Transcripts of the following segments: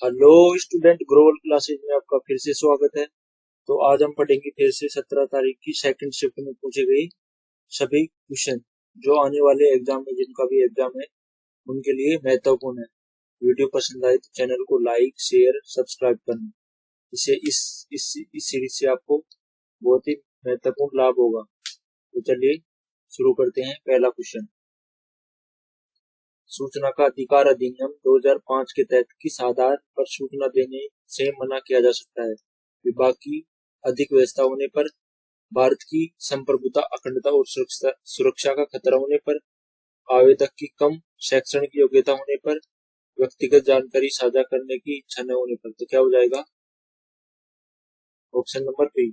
Hello student, global classes में आपका फिर से स्वागत है। तो आज हम पढ़ेंगे फिर से 17 तारीख की सेकंड शिफ्ट में पूछे गए सभी क्वेश्चन जो आने वाले एग्जाम में, जिनका भी एग्जाम है, उनके लिए महत्वपूर्ण है। वीडियो पसंद आए तो चैनल को लाइक शेयर सब्सक्राइब करना। इसे इस सीरीज से आपको बहुत ही महत्वपूर्ण लाभ होगा। तो चलिए शुरू करते हैं। पहला क्वेश्चन, सूचना का अधिकार अधिनियम 2005 के तहत किस आधार पर सूचना देने से मना किया जा सकता है? विभाग की अधिक व्यवस्था होने पर, भारत की संप्रभुता अखंडता और सुरक्षा का खतरा होने पर, आवेदक की कम शैक्षणिक योग्यता होने पर, व्यक्तिगत जानकारी साझा करने की इच्छा न होने पर। तो क्या हो जाएगा? ऑप्शन नंबर बी,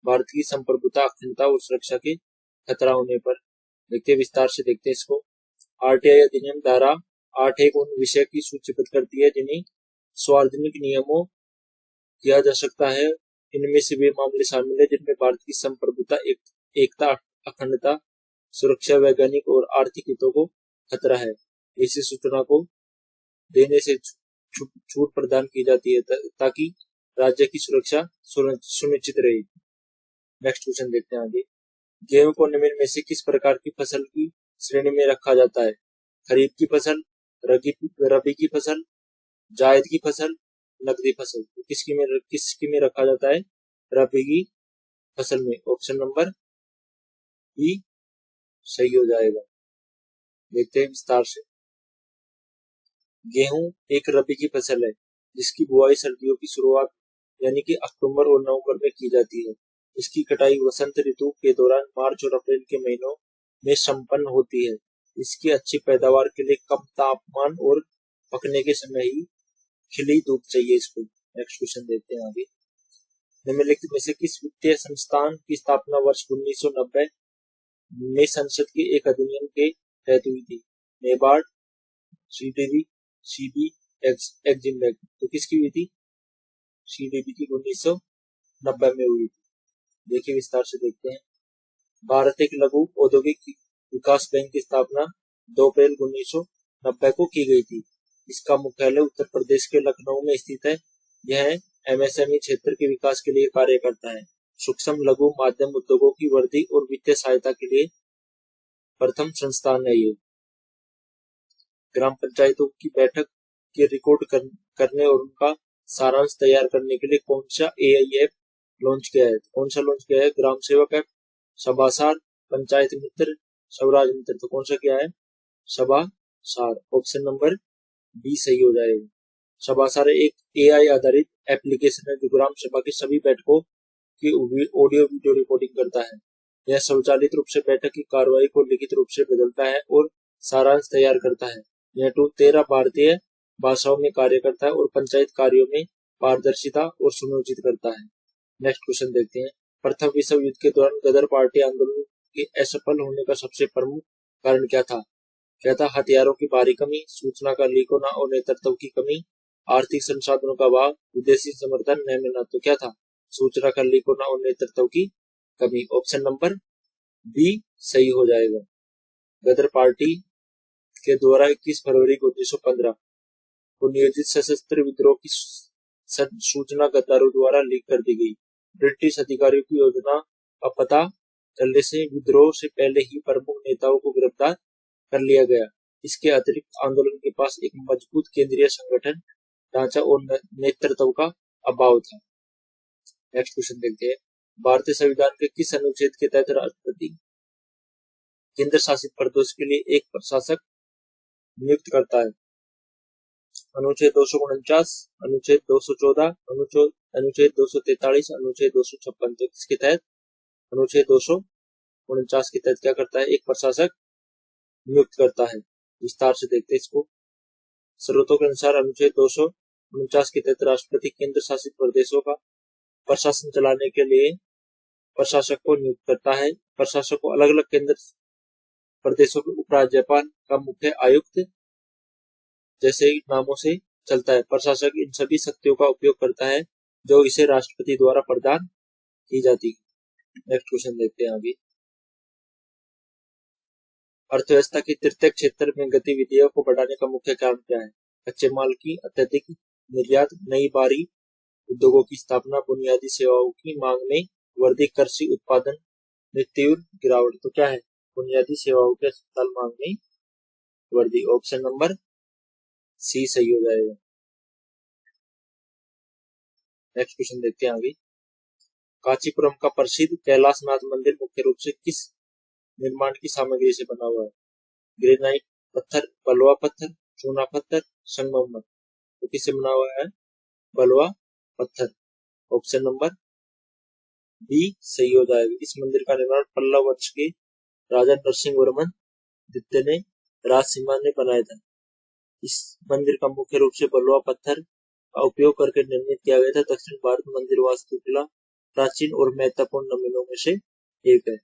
भारत की संप्रभुता अखंडता और सुरक्षा के खतरा होने पर। देखते हैं, विस्तार से देखते हैं इसको। आरटीआई अधिनियम धारा 8(1) उन विषय की सूचीबद्ध करती है जिन्हें सार्वजनिक नियमों किया जा सकता है। इनमें से वे मामले शामिल है जिनमें भारत की संप्रभुता, एकता, अखंडता, सुरक्षा, वैज्ञानिक और आर्थिक हितों को खतरा है। ऐसी सूचना को देने से छूट प्रदान की जाती है ताकि राज्य की सुरक्षा सुनिश्चित रहे। नेक्स्ट क्वेश्चन देखते हैं आगे। गेहूं को निम्न में से किस प्रकार की फसल की श्रेणी में रखा जाता है? खरीफ की फसल, रबी की फसल, जायद की फसल, नकदी फसल। तो किसकी में रखा जाता है? रबी की फसल में। ऑप्शन नंबर बी सही हो जाएगा। देखते हैं विस्तार से। गेहूं एक रबी की फसल है जिसकी बुआई सर्दियों की शुरुआत यानी कि अक्टूबर और नवंबर में की जाती है। इसकी कटाई वसंत ऋतु के दौरान मार्च और अप्रैल के महीनों में संपन्न होती है। इसकी अच्छी पैदावार के लिए कम तापमान और पकने के समय ही खिली धूप चाहिए इसको। नेक्स्ट क्वेश्चन देखते हैं आगे। निम्नलिखित में से किस वित्तीय संस्थान की स्थापना वर्ष 1990 में संसद के एक अधिनियम के तहत हुई थी? नेबार्ड, सीडीबी, सीबी, एक्जिम बैंक। तो किसकी हुई थी? सीडीबी की 1990 में हुई थी। देखिए विस्तार से देखते हैं। भारत एक लघु औद्योगिक विकास बैंक की स्थापना 2 अप्रैल 1990 को की गई थी। इसका मुख्यालय उत्तर प्रदेश के लखनऊ में स्थित है। यह एमएसएमई क्षेत्र के विकास के लिए कार्य करता है। सूक्ष्म लघु माध्यम उद्योगों की वृद्धि और वित्तीय सहायता के लिए प्रथम संस्थान है ये। ग्राम पंचायतों की बैठक के रिकॉर्ड करने और उनका सारांश तैयार करने के लिए कौन सा एआई ऐप लॉन्च किया है? कौन सा लॉन्च किया है? ग्राम सेवक ऐप, सभासार, पंचायत मित्र, स्वराज मित्र। तो कौन सा किया है? सभासार। ऑप्शन नंबर बी सही हो जाएगा। सभासार एक एआई आधारित एप्लीकेशन है जो ग्राम सभा की सभी बैठकों की ऑडियो वीडियो रिकॉर्डिंग करता है। यह स्वचालित रूप से बैठक की कार्रवाई को लिखित रूप से बदलता है और सारांश तैयार करता है। यह टूल 13 भारतीय भाषाओं में कार्य करता है और पंचायत कार्यों में पारदर्शिता और सुनिश्चित करता है। नेक्स्ट क्वेश्चन देखते हैं। प्रथम विश्व युद्ध के दौरान गदर पार्टी आंदोलन के असफल होने का सबसे प्रमुख कारण क्या था? क्या था? हथियारों की भारी कमी, सूचना का लीक होना और नेतृत्व की कमी, आर्थिक संसाधनों का अभाव, विदेशी समर्थन न मिलना। तो क्या था? सूचना का लीक होना और नेतृत्व की कमी। ऑप्शन नंबर बी सही हो जाएगा। गदर पार्टी के द्वारा 21 फरवरी 1915 को नियोजित सशस्त्र विद्रोह की सूचना गद्दारों द्वारा लीक कर दी गई। ब्रिटिश अधिकारियों की योजना का पता चलने से विद्रोह से पहले ही प्रमुख नेताओं को गिरफ्तार कर लिया गया। इसके अतिरिक्त आंदोलन के पास एक मजबूत केंद्रीय संगठन ढांचा और नेतृत्व का अभाव था। नेक्स्ट क्वेश्चन देखते हैं। भारतीय संविधान के किस अनुच्छेद के तहत राष्ट्रपति केंद्र शासित प्रदेश के लिए एक प्रशासक नियुक्त करता है? अनुच्छेद 249, अनुच्छेद 214, अनुच्छेद 243, अनुच्छेद 256। तो इसके तहत अनुच्छेद 249 के तहत क्या करता है? एक प्रशासक नियुक्त करता है। विस्तार से देखते हैं इसको। स्रोतों के अनुसार अनुच्छेद 249 के तहत राष्ट्रपति केंद्र शासित प्रदेशों का प्रशासन चलाने के लिए प्रशासक को नियुक्त करता है। प्रशासक को अलग अलग केंद्र प्रदेशों के उपराज्यपाल का मुख्य आयुक्त जैसे नामों से चलता है। प्रशासक इन सभी शक्तियों का उपयोग करता है जो इसे राष्ट्रपति द्वारा प्रदान की जाती है। नेक्स्ट क्वेश्चन देखते हैं आगे। अर्थव्यवस्था के तृतीय क्षेत्र में गतिविधियों को बढ़ाने का मुख्य कारण क्या है? कच्चे माल की अत्यधिक निर्यात, नई भारी उद्योगों की स्थापना, बुनियादी सेवाओं की मांग में वृद्धि, कृषि उत्पादन में तीव्र गिरावट। तो क्या है? बुनियादी सेवाओं के अस्पताल मांग में वृद्धि। ऑप्शन नंबर सी सही हो जाएगा। नेक्स्ट क्वेश्चन देखते हैं आगे। कांचीपुरम का प्रसिद्ध कैलाशनाथ मंदिर मुख्य रूप से किस निर्माण की सामग्री से बना हुआ है? ग्रेनाइट पत्थर, बलुआ पत्थर, चूना पत्थर, संगमरमर। तो किससे बना हुआ है? बलुआ पत्थर। ऑप्शन नंबर बी सही हो जाएगा। इस मंदिर का निर्माण पल्लव वंश के राजा नरसिंह वर्मन द्वितीय ने राजसीमा ने बनाया था। इस मंदिर का मुख्य रूप से बलुआ पत्थर का उपयोग करके निर्मित किया गया था। दक्षिण भारत मंदिर वास्तुकला प्राचीन और महत्वपूर्ण नमूनों में से एक है।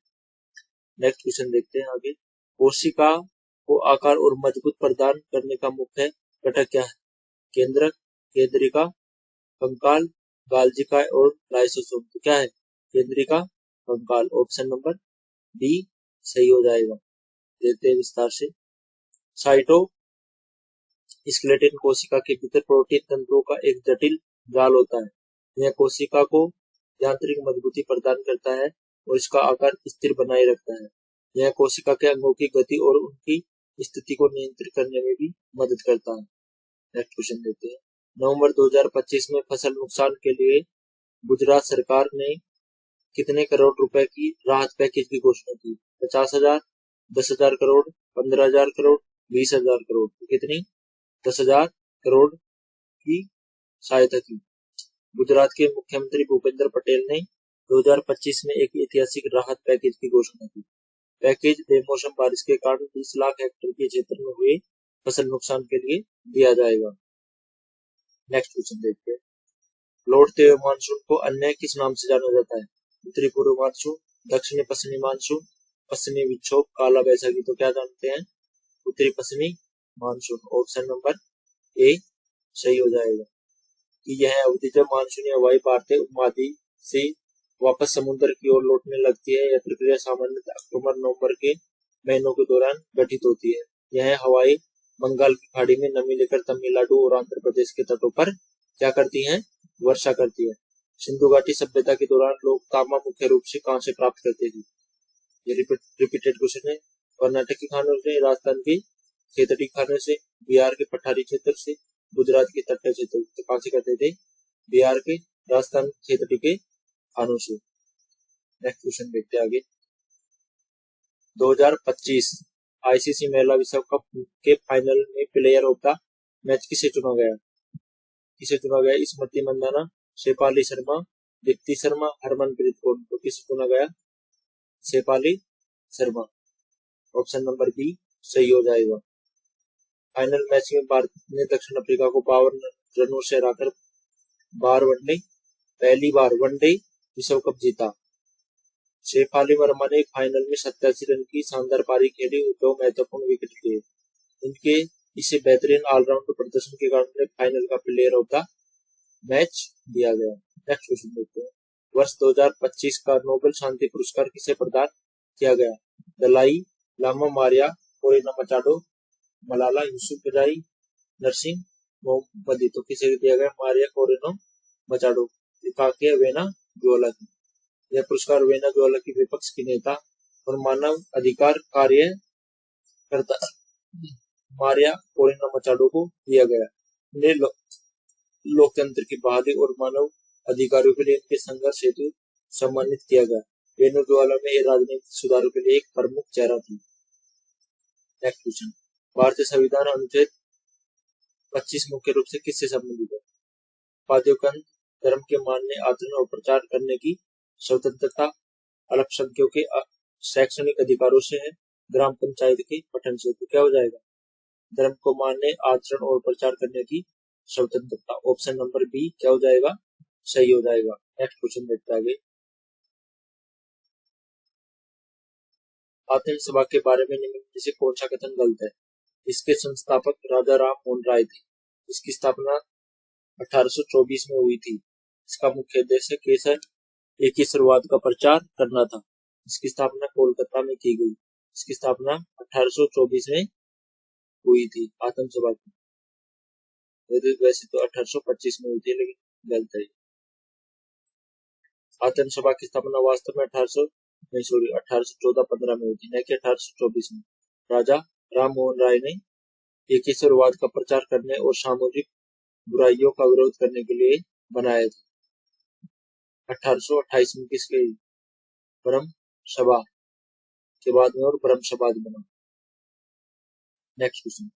नेक्स्ट क्वेश्चन देखते हैं आगे। कोशिका को आकार और मजबूत प्रदान करने का मुख्य घटक क्या है? केंद्रक, केंद्रिका, कंकाल, गाल्जिका और लाइसोसोम। तो क्या है? केंद्रिका, कंकाल। ऑप्शन नंबर बी सही हो जाएगा। देखते हैं विस्तार से। साइटो स्केलेटन कोशिका के भीतर प्रोटीन तंतुओं का एक जटिल जाल होता है। यह कोशिका को यांत्रिक मजबूती प्रदान करता है और इसका आकार स्थिर बनाए रखता है। यह कोशिका के अंगों की गति और उनकी स्थिति को नियंत्रित करने में भी मदद करता है। नेक्स्ट क्वेश्चन देखते हैं। नवंबर 2025 में फसल नुकसान के लिए गुजरात सरकार ने कितने करोड़ रुपए की राहत पैकेज की घोषणा की? 50,000, 10,000 करोड़, 15,000 करोड़, 20,000 करोड़। कितनी? 10,000 करोड़ की सहायता की। गुजरात के मुख्यमंत्री भूपेंद्र पटेल ने 2025 में एक ऐतिहासिक राहत पैकेज की घोषणा की। पैकेज बेमौसम बारिश के कारण 20 लाख हेक्टेयर के क्षेत्र में हुए फसल नुकसान के लिए दिया जाएगा। नेक्स्ट क्वेश्चन देखते हैं। लौटते हुए मानसून को अन्य किस नाम से जाना जाता है? उत्तरी पूर्व मानसून, दक्षिणी पश्चिमी मानसून, पश्चिमी विक्षोभ, काला बैसाखी। तो क्या जानते हैं? उत्तरी पश्चिमी मानसून। ऑप्शन नंबर ए सही हो जाएगा। कि यह अवधि जब मानसूनी हवाएं भारतीय उपमहाद्वीप से वापस समुद्र की ओर लौटने लगती है। यह प्रक्रिया सामान्यतः अक्टूबर नवंबर के महीनों के दौरान घटित होती है। यह हवाएं बंगाल की खाड़ी में नमी लेकर तमिलनाडु और आंध्र प्रदेश के तटों पर क्या करती हैं? वर्षा करती है। सिंधु घाटी सभ्यता के दौरान लोग तांबा मुख्य रूप से कहां से प्राप्त करते थे? ये रिपीटेड क्वेश्चन है। कर्नाटक की खानों से, राजस्थान के खेतड़ी खानों से, बिहार के पठारी क्षेत्र से, गुजरात के तटीय क्षेत्र से। कहां से करते थे? बिहार के, राजस्थान खेतड़ी के खानों से। नेक्स्ट क्वेश्चन देखते हैं आगे। 2025 आईसीसी महिला विश्व कप के फाइनल में प्लेयर ऑफ द मैच किसे चुना गया? किसे चुना गया? स्मृति मंदाना, शेफाली शर्मा, दीप्ति शर्मा, हरमनप्रीत कौर। तो किसे चुना गया? Shefali Sharma. Option number B सही हो जाएगा। फाइनल मैच में भारत ने दक्षिण अफ्रीका को 52 रनों से हराकर पहली बार वनडे विश्व कप जीता। शेफाली वर्मा ने फाइनल में 87 रन की शानदार पारी खेली और 2 महत्वपूर्ण विकेट लिए। उनके इसे बेहतरीन ऑलराउंड प्रदर्शन के कारण फाइनल का प्लेयर ऑफ द मैच दिया गया। नेक्स्ट क्वेश्चन देखते हैं। वर्ष 2025 का नोबेल शांति पुरस्कार किसे प्रदान किया गया? दलाई लामा, मारिया कोरेना मचाडो, मलाला यूसुफजई, नरसिंह मोहम्मदी। तो किसे दिया गया? मारिया कोरेना मचाडो। काके वेनेजुएला की। यह पुरस्कार वेनेजुएला की विपक्ष की नेता और मानव अधिकार कार्यकर्ता मारिया कोरेना मचाडो को दिया गया। इन्हें लोकतंत्र की बहादुरी और मानव अधिकारों के लिए इनके संघर्ष हेतु सम्मानित किया गया। वेनेजुएला में राजनीतिक सुधारों के लिए एक प्रमुख चेहरा थी। Next question. भारतीय संविधान अनुच्छेद 25 मुख्य रूप से किससे संबंधित है? उपाध्याय धर्म के मानने, आचरण और प्रचार करने की स्वतंत्रता, अल्पसंख्यकों के शैक्षणिक अधिकारों से है, ग्राम पंचायत के गठन से। तो क्या हो जाएगा? धर्म को मानने, आचरण और प्रचार करने की स्वतंत्रता। ऑप्शन नंबर बी क्या हो जाएगा? सही हो जाएगा। नेक्स्ट क्वेश्चन देखते आगे। आतंक सभा के बारे में निम्न में से कौन सा कथन गलत है? इसके संस्थापक राजा राम मोहन राय थे। इसकी स्थापना 1824 में हुई थी। इसका मुख्य उद्देश्य केसर एक ही शुरुआत का प्रचार करना था। इसकी स्थापना कोलकाता में की गई। इसकी स्थापना 1824 में हुई थी आतंक सभा की। वैसे तो 1825 में हुई थी, लेकिन गलत है। आतंक सभा की स्थापना वास्तव में 1814-15 में हुई थी, न कि 1824 में। राजा राम मोहन राय ने एकेश्वरवाद का प्रचार करने और सामाजिक बुराइयों का विरोध करने के लिए बनाया था। 1828 में किसके ब्रह्म सभा के बाद में और ब्रह्म समाज बना। नेक्स्ट क्वेश्चन,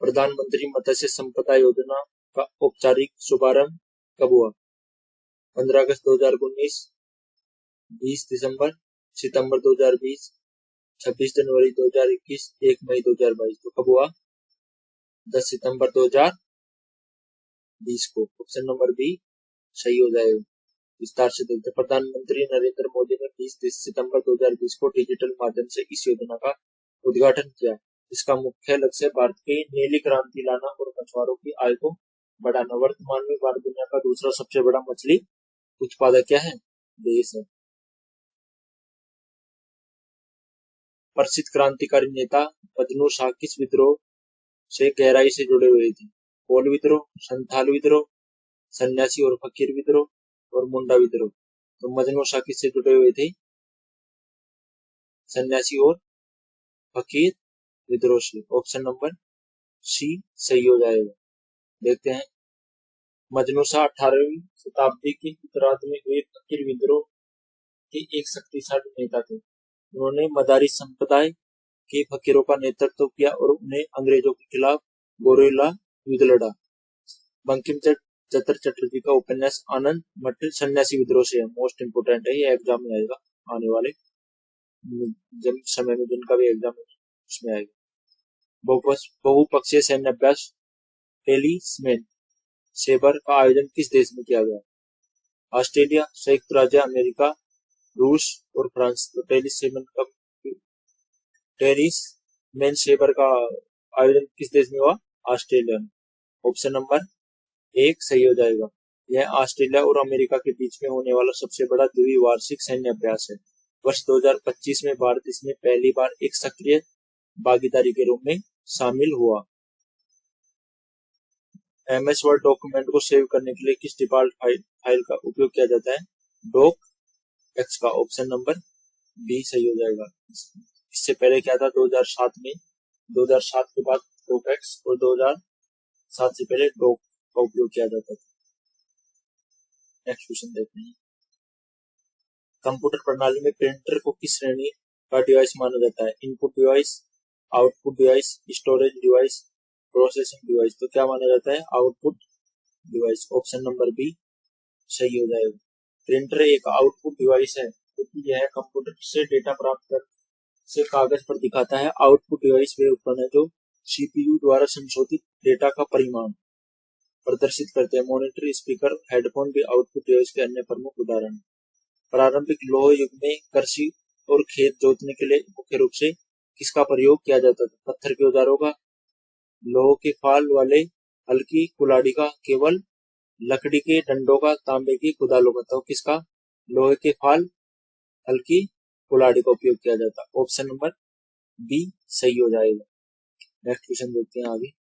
प्रधानमंत्री मत्स्य संपदा योजना का औपचारिक शुभारंभ कब हुआ? 15 अगस्त 2019, 20 सितंबर 2020, 26 जनवरी 2021, 1 मई 2022। तो कब हुआ? 10 सितंबर 2020 को। ऑप्शन नंबर बी सही हो जाएगा। विस्तार से देखते, प्रधानमंत्री नरेंद्र मोदी ने 20 सितंबर 2020 को डिजिटल माध्यम से इस योजना का उद्घाटन किया। इसका मुख्य लक्ष्य भारत की नीली क्रांति लाना और मछुआरों की आय को बढ़ाना। वर्तमान में भारत दुनिया का दूसरा सबसे बड़ा मछली उत्पादक क्या है? देश है। प्रसिद्ध क्रांतिकारी नेता मजनू शाह किस विद्रोह से गहराई से जुड़े हुए थे? कोल विद्रोह, संथाल विद्रोह, सन्यासी और फकीर विद्रोह और मुंडा विद्रोह। तो मजनू शाह किससे जुड़े हुए थे? सन्यासी और फकीर विद्रोह से। ऑप्शन नंबर सी सही हो जाएगा। देखते हैं, मजनू शाह 18वीं शताब्दी के उत्तरार्ध में हुए फकीर विद्रोह के एक शक्तिशाली नेता थे। उन्होंने मदारी संप्रदाय के फकीरों का नेतृत्व किया और उन्हें अंग्रेजों के खिलाफ गोरिल्ला युद्ध लड़ा। बंकिम चंद्र चटर्जी का उपन्यास आनंद मठ सन्यासी विद्रोह से है। मोस्ट इंपोर्टेंट है, ये एग्जाम में आएगा आने वाले जब समय में, जिनका भी एग्जाम उसमें आएगा। बहुपक्षीय सैन्य अभ्यास टेलीस्मेन सेबर का आयोजन किस देश में किया गया? ऑस्ट्रेलिया, संयुक्त राज्य अमेरिका, रूस और फ्रांस। तो टेलीस्मेन सेबर का आयोजन किस देश में हुआ? ऑस्ट्रेलिया में। ऑप्शन नंबर 1 सही हो जाएगा। यह ऑस्ट्रेलिया और अमेरिका के बीच में होने वाला सबसे बड़ा द्विवार्षिक सैन्य अभ्यास है। वर्ष 2025 में भारत इसमें पहली बार एक सक्रिय भागीदारी के रूप में शामिल हुआ। MS वर्ड डॉक्यूमेंट को सेव करने के लिए किस डिफॉल्ट फाइल का उपयोग किया जाता है? डॉक एक्स का। ऑप्शन नंबर बी सही हो जाएगा। इससे पहले क्या था? 2007 में, 2007 के बाद डॉक एक्स और 2007 से पहले डॉक का उपयोग किया जाता था। नेक्स्ट क्वेश्चन देखते हैं, कंप्यूटर प्रणाली में प्रिंटर को किस श्रेणी का डिवाइस माना जाता है? Input device, output device, storage device, processing device. तो क्या माना जाता है? Output device. Option number B सही हो जाएगा। प्रिंटर एक आउटपुट डिवाइस है क्योंकि यह कंप्यूटर से डेटा प्राप्त कर से कागज पर दिखाता है। आउटपुट डिवाइस वे उपकरण है जो CPU द्वारा संशोधित डेटा का परिमाण प्रदर्शित करते हैं। मॉनिटर, स्पीकर, हेडफोन भी आउटपुट डिवाइस के अन्य प्रमुख उदाहरण हैं। प्रारंभिक लौह युग में कृषि और खेत जोतने के लिए मुख्य रूप से किसका प्रयोग किया जाता था? पत्थर के औजारों का, लोहे के फाल वाले हल्की कुल्हाड़ी का, केवल लकड़ी के डंडों का, तांबे की कुदालों का। तो किसका? लोहे के फाल हल्की कुल्हाड़ी का उपयोग किया जाता। ऑप्शन नंबर बी सही हो जाएगा। नेक्स्ट क्वेश्चन देखते हैं आगे।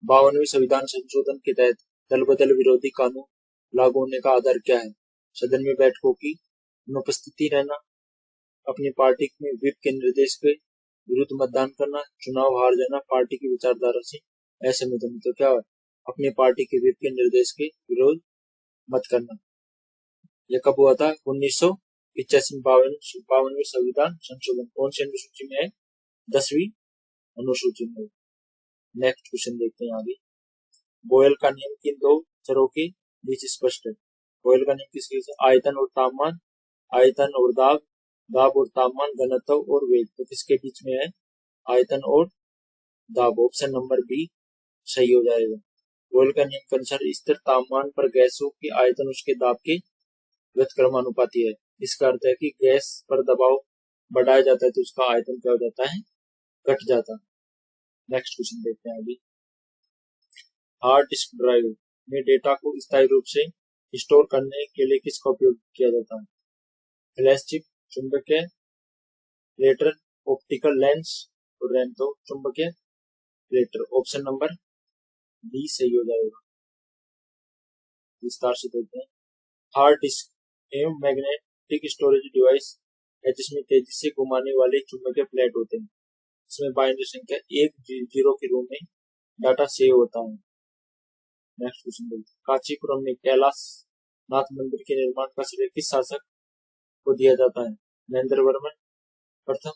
52वें संविधान संशोधन के तहत दल बदल विरोधी कानून लागू होने का आधार क्या है? सदन में बैठकों की अनुपस्थिति रहना, अपनी पार्टी में व्हिप के निर्देश के विरुद्ध मतदान करना, चुनाव हार जाना, पार्टी की विचारधारा से असहमत होना। तो क्या है? अपनी पार्टी के व्हिप के निर्देश के विरोध मत करना। यह कब हुआ था? 1985 52वें संविधान संशोधन कौन सी अनुसूची में है? 10वीं अनुसूची में। नेक्स्ट क्वेश्चन देखते हैं आगे। बोयल का नियम किन दो चरों के बीच स्पष्ट है? बोयल का नियम किसके बीच? आयतन और तापमान, आयतन और दाब, दाब और तापमान, घनत्व और वेग। तो किसके बीच में है? आयतन और दाब। ऑप्शन नंबर बी सही हो जाएगा। बोयल का नियम के अनुसार स्थिर तापमान पर गैसों के आयतन उसके दाब के व्युत्क्रमानुपाती है। इसका अर्थ है कि गैस पर दबाव बढ़ाया जाता है तो उसका आयतन क्या हो जाता है? घट जाता है। नेक्स्ट क्वेश्चन देखते हैं अभी। हार्ड डिस्क ड्राइव में डेटा को स्थायी रूप से स्टोर करने के लिए किसका उपयोग किया जाता है? फ्लैश चिप, चुंबकीय लेटर, ऑप्टिकल लेंस और रैम तो चुंबकीय प्लेटर। ऑप्शन नंबर बी सही हो जाएगा। विस्तार से देखते हैं। हार्ड डिस्क एवं मैग्नेटिक स्टोरेज डिवाइस है जिसमें तेजी से घुमाने वाले चुंबकीय प्लेट होते हैं। इसमें बाइनरी संख्या 1 0 के रूप में डाटा सेव होता है। नेक्स्ट क्वेश्चन देखते हैं। कांचीपुरम में कैलाश नाथ मंदिर के निर्माण का श्रेय किस शासक को दिया जाता है? महेंद्र वर्मन प्रथम,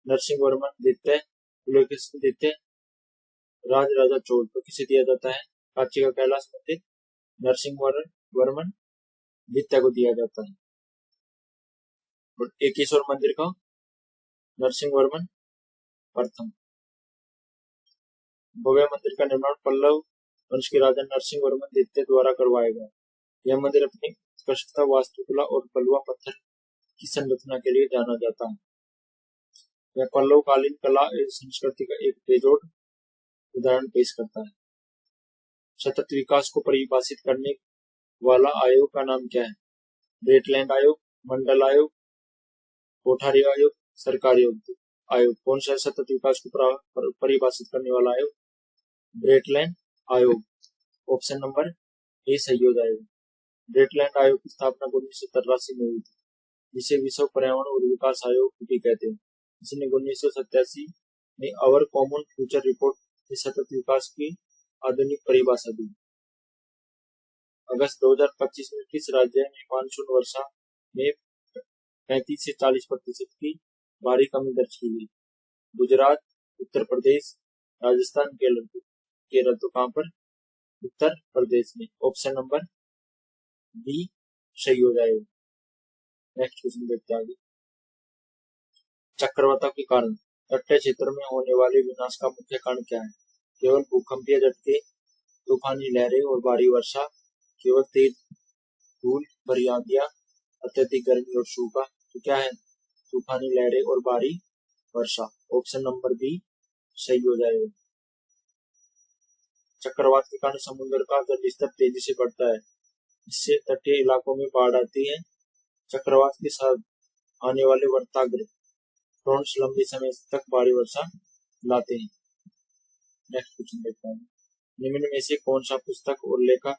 नरसिंह वर्मन द्वितीय, पुलकेशिन द्वितीय, राजराजा चोल। तो किसे दिया जाता है कांची का कैलाश मंदिर? नरसिंह वर्मन द्वितीय को दिया जाता है। और एकेश्वर मंदिर का नरसिंह वर्मन प्रथम। भव्य मंदिर का निर्माण पल्लव वंश के राजा नरसिंह वर्मन द्वितीय द्वारा करवाया गया। यह मंदिर अपनी उत्कृष्टता, वास्तुकला और बलुआ पत्थर की संरचना के लिए जाना जाता है। यह पल्लव कालीन कला एवं संस्कृति का एक बेजोड़ उदाहरण पेश करता है। सतत विकास को परिभाषित करने वाला आयोग का नाम क्या है? वेटलैंड आयोग, मंडल आयोग, कोठारी आयोग, सरकारी आयोग। कौन सा सतत विकास को परिभाषित करने वाला आयोग? वेटलैंड आयोग। ऑप्शन नंबर ए सही हो जाएगा। वेटलैंड आयोग की स्थापना 1983 में हुई थी, जिसे विश्व पर्यावरण और विकास आयोग भी कहते हैं। इसने 1987 में आवर कॉमन फ्यूचर रिपोर्ट में सतत विकास की आधुनिक परिभाषा दी। अगस्त 2025 में किस राज्य में मानसून वर्षा में 35 से 40% की भारी कमी दर्ज की गई? गुजरात, उत्तर प्रदेश, राजस्थान, केरल। तो कहां पर? उत्तर प्रदेश में। ऑप्शन नंबर बी सही हो जाएगा। नेक्स्ट क्वेश्चन देखते हैं आगे। चक्रवातों के कारण तटीय क्षेत्र में होने वाले विनाश का मुख्य कारण क्या है? केवल भूकंपीय झटके, तूफानी लहरें और भारी वर्षा, केवल तेज धूल भरी आंधियां, अत्यधिक गर्मी और सूखा। तो क्या है? तूफानी लहरें और भारी वर्षा। ऑप्शन नंबर बी सही हो जाएगा। चक्रवात के कारण समुद्र का जल स्तर तेजी से बढ़ता है, इससे तटीय इलाकों में बाढ़ आती है। चक्रवात के साथ आने वाले वर्ताग्र फ्रंट्स लंबे समय तक भारी वर्षा लाते हैं। नेक्स्ट क्वेश्चन देखते हैं। निम्न में से कौन सा पुस्तक और लेखक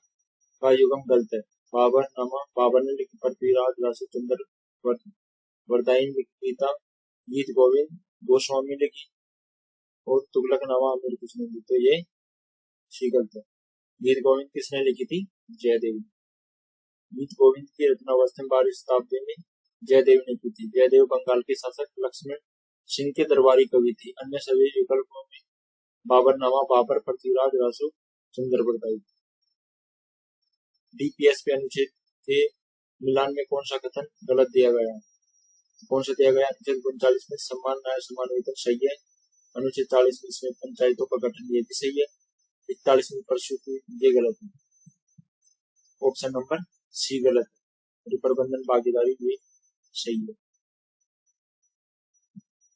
का युगम गलत है? बाबरनामा बाबर ने लिखी, पृथ्वीराज रामचंद्र वरदायी लिखी, गीत गोविंद गोस्वामी लिखी और तुगलकनामा आमिर किसने लिखी? तो ये सी गलत है। गीत गोविंद किसने लिखी थी? जयदेव। गीत गोविंद की रचना वास्तव 12वीं शताब्दी में जयदेव ने की थी। जयदेव बंगाल के शासक लक्ष्मण सिंह के दरबारी कवि थे। अन्य सभी विकल्पों में बाबरनामा बाबर, पृथ्वीराज रासो चंद्र वरदायी। डीपीएसपी अनुच्छेद के मिलान में कौन सा कथन गलत दिया गया है? कौन सा दिया गया? अनुच्छेद 39 में सम्मान न्याय समान वेतन सही है। अनुच्छेद 40 में इसमें पंचायतों का गठन ये भी सही है। 41 में प्रसूति ये गलत है। ऑप्शन नंबर सी गलत है। प्रबंधन भागीदारी ये सही है।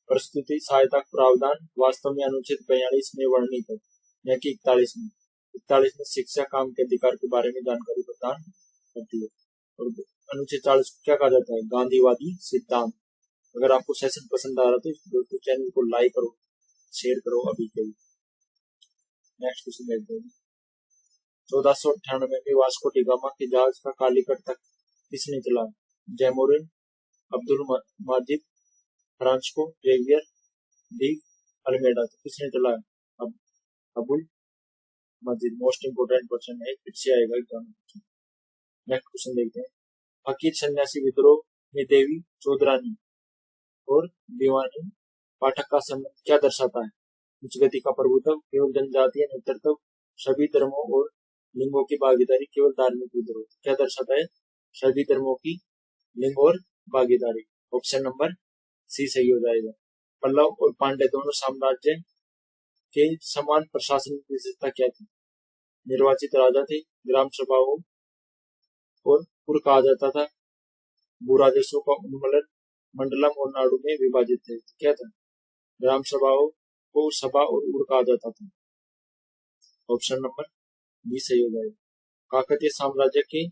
प्रस्तुति सहायता प्रावधान वास्तव में अनुच्छेद 42 में वर्णित है, न कि 41 में। 41 में शिक्षा काम के अधिकार के बारे में जानकारी प्रदान करती है और अनुच्छेद 40 को क्या कहा जाता है? गांधीवादी सिद्धांत। अगर आपको सेशन पसंद आ रहा है तो दोस्तों चैनल को लाइक करो, शेयर करो अभी के लिए। नेक्स्ट क्वेश्चन देखते हैं। 1498 में वास्को डी गामा के जहाज का कालीकट तक किसने चलाया? Zamorin, Abdul Majid, Francisco Xavier, de Almeida. तो किसने चलाया? अब Abul Majid. Most important question है, फिर से आएगा एग्जाम में। नेक्स्ट क्वेश्चन देखते हैं। फकीर सन्यासी विद्रोह में देवी चौधरानी और दीवानी पाठक का संबंध क्या दर्शाता है? उच्च गति का प्रभुत्व, केवल जनजातीय नेतृत्व, सभी धर्मों और लिंगों की भागीदारी, केवल धार्मिक विद्रोह। क्या दर्शाता है? सभी धर्मों की, लिंग और भागीदारी। ऑप्शन नंबर सी सही हो जाएगा। पल्लव और पांड्य दोनों साम्राज्य के समान प्रशासनिक विशेषता क्या थी? निर्वाचित राजा थे, ग्राम सभाओं और पुर कहा जाता था, भूराजस्व का उन्मूलन, मंडलम और नाडु में विभाजित थे। क्या था? ग्राम सभाओं को सभा और उड़ कहा जाता था। ऑप्शन नंबर बी सही हो जाएगा। काकतीय साम्राज्य के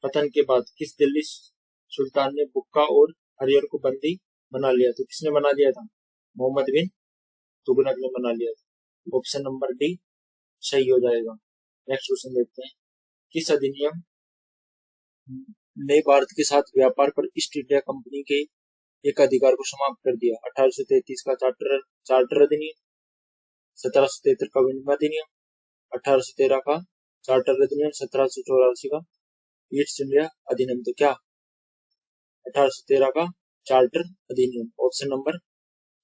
पतन के बाद किस दिल्ली सुल्तान ने बुक्का और हरिहर को बंदी बना लिया? तो किसने बना लिया था? मोहम्मद बिन तुगलक ने बना लिया था। ऑप्शन नंबर डी सही हो जाएगा। नेक्स्ट क्वेश्चन देखते हैं, किस अधिनियम ने भारत के साथ व्यापार पर ईस्ट इंडिया कंपनी के एक अधिकार को समाप्त कर दिया? 1833 का चार्टर अधिनियम, 1773 का विनिमय अधिनियम, 1813 का चार्टर अधिनियम, 1784 का ईस्ट इंडिया अधिनियम। तो क्या 1813 का चार्टर अधिनियम, ऑप्शन नंबर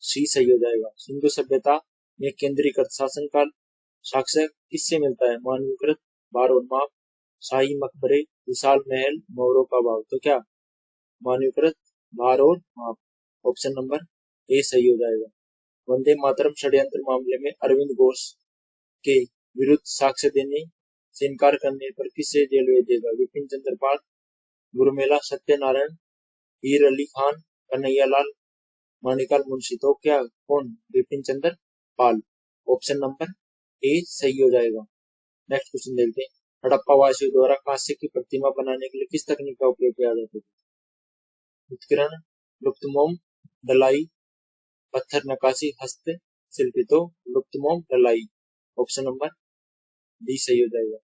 सी सही हो जाएगा। सिंधु सभ्यता में केंद्रीकृत शासन का साक्ष्य किससे मिलता है? मानवीकृत भार और माप, शाही मकबरे, विशाल महल, मोहरों का भाव। तो क्या मानवीकृत भार और माप, ऑप्शन नंबर ए सही हो जाएगा। वंदे मातरम षड्यंत्र मामले में अरविंद घोष के विरुद्ध साक्ष्य देने से इनकार करने पर किसे जेल भेज देगा? विपिन चंद्र पाल, गुरुमेला सत्यनारायण, हीर अली खान, कन्हैयालाल, माणिकलाल मुंशी। तो क्या कौन? Vipin Chandra Pal, option number A सही हो जाएगा। नेक्स्ट क्वेश्चन देखते हैं, हड़प्पा वासियों द्वारा कांस्य की प्रतिमा बनाने के लिए किस तकनीक का उपयोग किया जाता था? उत्कीर्णन, लुप्त मोम, ढलाई, पत्थर नक्काशी, हस्त शिल्प। तो लुप्त मोम, ढलाई, ऑप्शन नंबर डी सही हो जाएगा।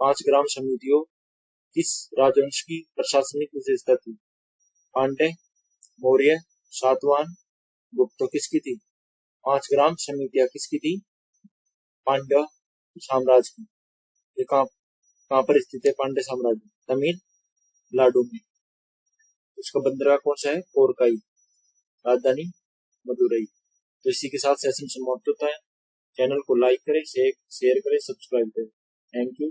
5 ग्राम समितियों किस राजवंश की प्रशासनिक विशेषता थी? पांड्य, मौर्य, सातवाहन, गुप्त। तो किसकी थी? 5 ग्राम समितियां किसकी थी? पांड्य साम्राज्य की। ये कहाँ पर स्थित है पांड्य साम्राज्य? तमिलनाडु में। उसका बंदरगाह कौन सा है? कोरकाई, राजधानी मदुरई। तो इसी के साथ सेशन समाप्त होता है। चैनल को लाइक करें, शेयर करें, सब्सक्राइब करें। Thank you.